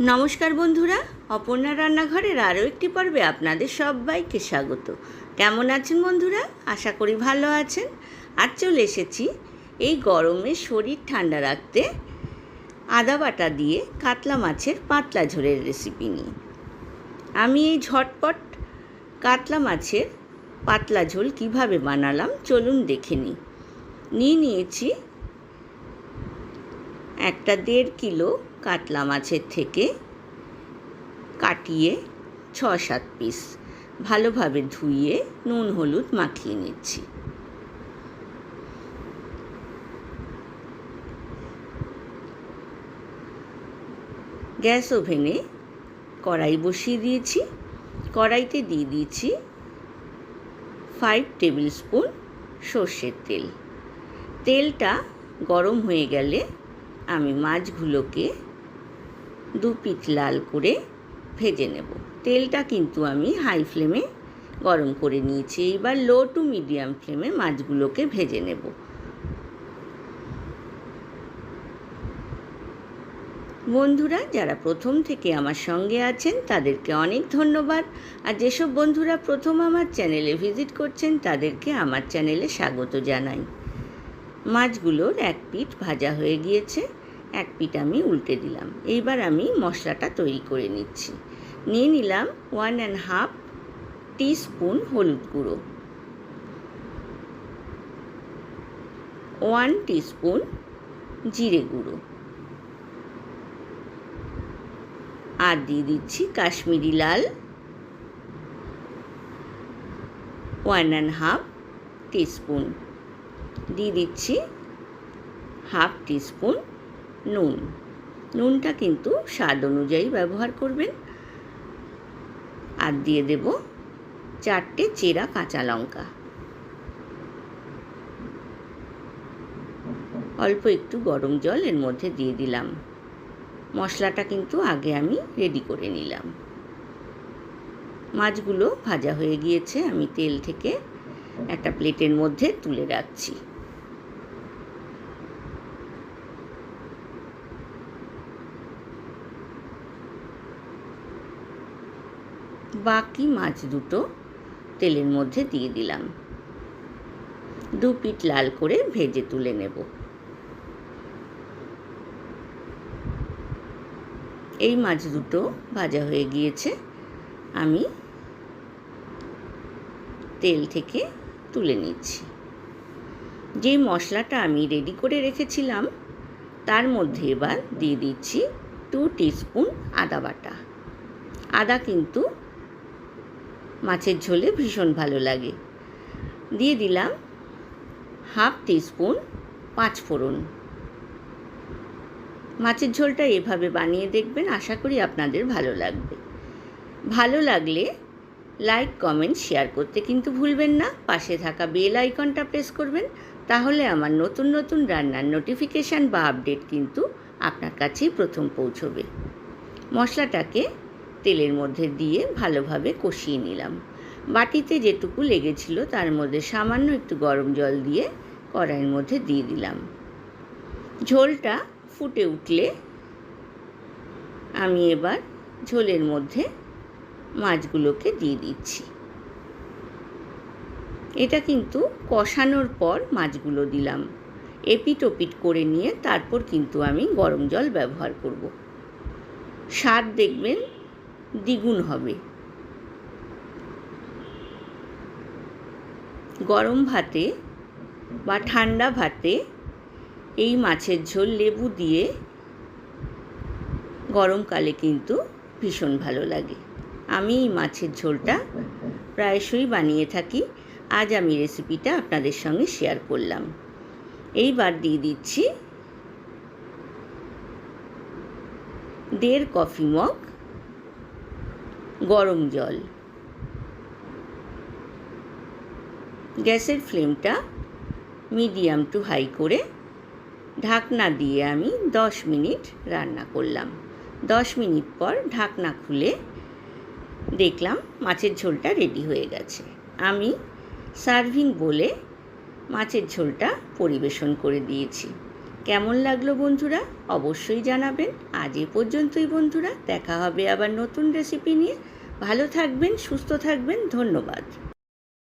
নমস্কার বন্ধুরা, অপর্ণা রান্নাঘরের আরও একটি পর্বে আপনাদের সবাইকে স্বাগত। কেমন আছেন বন্ধুরা? আশা করি ভালো আছেন। আজ চলে এসেছি এই গরমে শরীর ঠান্ডা রাখতে আদা বাটা দিয়ে কাতলা মাছের পাতলা ঝোলের রেসিপি নিয়ে। আমি এই ঝটপট কাতলা মাছের পাতলা ঝোল কিভাবে বানালাম চলুন দেখে নিয়েছি একটা 1.5 কিলো কাতলা মাছের থেকে কাটিয়ে 6-7 পিস ভালোভাবে ধুয়ে নুন হলুদ মাখিয়ে নিচ্ছি। গ্যাস ওভেনে কড়াই বসিয়ে দিয়েছি। কড়াইতে দিয়ে দিয়েছি 5 টেবিল স্পুন সর্ষের তেল। তেলটা গরম হয়ে গেলে আমি মাছগুলোকে 2 পিঠ লাল করে ভেজে নেব। তেলটা কিন্তু আমি হাই ফ্লেমে গরম করে নিয়েছি। এবার লো টু মিডিয়াম ফ্লেমে মাছগুলোকে ভেজে নেব। বন্ধুরা যারা প্রথম থেকে আমার সঙ্গে আছেন তাদেরকে অনেক ধন্যবাদ। আর যেসব বন্ধুরা প্রথম আমার চ্যানেলে ভিজিট করছেন তাদেরকে আমার চ্যানেলে স্বাগত জানাই। মাছগুলোর এক পিঠ ভাজা হয়ে গিয়েছে, এক পিঠ আমি উল্টে দিলাম। এইবার আমি মশলাটা তৈরি করে নিচ্ছি। নিয়ে নিলাম 1.5 টিস্পুন হলুদ গুঁড়ো, 1 টিস্পুন জিরে গুঁড়ো, আর দিয়ে দিচ্ছি কাশ্মীরি লাল 1.5 টিস্পুন, দিয়ে দিচ্ছি 1/2 টিস্পুন নুন। নুনটা কিন্তু স্বাদ অনুযায়ী ব্যবহার করবেন। আর দিয়ে দেব 4টে চেরা কাঁচা লঙ্কা। অল্প একটু গরম জল এর মধ্যে দিয়ে দিলাম। মশলাটা কিন্তু আগে আমি রেডি করে নিলাম। মাছগুলো ভাজা হয়ে গিয়েছে, আমি তেল থেকে একটা প্লেটের মধ্যে তুলে রাখছি। বাকি মাছ দুটো তেলের মধ্যে দিয়ে দিলাম। 2 পিঠ লাল করে ভেজে তুলে নেব। এই মাছ দুটো ভাজা হয়ে গিয়েছে, আমি তেল থেকে তুলে নিচ্ছি। যে মশলাটা আমি রেডি করে রেখেছিলাম তার মধ্যে এবার দিয়ে দিচ্ছি 2 টিস্পুন আদা বাটা। আদা কিন্তু মাছের ঝোলে ভীষণ ভালো লাগে। দিয়ে দিলাম 1/2 টিস্পুন পাঁচ ফোড়ন। মাছের ঝোলটা এভাবে বানিয়ে দেখবেন, আশা করি আপনাদের ভালো লাগবে। ভালো লাগলে লাইক কমেন্ট শেয়ার করতে কিন্তু ভুলবেন না। পাশে থাকা বেল আইকনটা প্রেস করবেন, তাহলে আমার নতুন নতুন রান্নার নোটিফিকেশান বা আপডেট কিন্তু আপনার কাছেই প্রথম পৌঁছবে। মশলাটাকে তেলের মধ্যে দিয়ে ভালোভাবে কষিয়ে নিলাম। বাটিতে যেটুকু লেগেছিল তার মধ্যে সামান্য একটু গরম জল দিয়ে কড়াইয়ের মধ্যে দিয়ে দিলাম। ঝোলটা ফুটে উঠলে আমি এবার ঝোলের মধ্যে মাছগুলোকে দিয়ে দিচ্ছি। এটা কিন্তু কষানোর পর মাছগুলো দিলাম। এপিট ওপিট করে নিয়ে তারপর কিন্তু আমি গরম জল ব্যবহার করব। স্বাদ দেখবেন দ্বিগুণ হবে। গরম ভাতে বা ঠান্ডা ভাতে এই মাছের ঝোল লেবু দিয়ে গরমকালে কিন্তু ভীষণ ভালো লাগে। আমি এই মাছের ঝোলটা প্রায়শই বানিয়ে থাকি। আজ আমি রেসিপিটা আপনাদের সঙ্গে শেয়ার করলাম। এইবার দিয়ে দিচ্ছি 1.5 কফি মগ গরম জল। গ্যাসের ফ্লেমটা মিডিয়াম টু হাই করে ঢাকনা দিয়ে আমি 10 মিনিট রান্না করলাম। 10 মিনিট পর ঢাকনা খুলে দেখলাম মাছের ঝোলটা রেডি হয়ে গেছে। আমি সার্ভিং বলে মাছের ঝোলটা পরিবেশন করে দিয়েছি। কেমন লাগলো বন্ধুরা অবশ্যই জানাবেন। আজ এ পর্যন্তই বন্ধুরা, দেখা হবে আবার নতুন রেসিপি নিয়ে। ভালো থাকবেন, সুস্থ থাকবেন, ধন্যবাদ।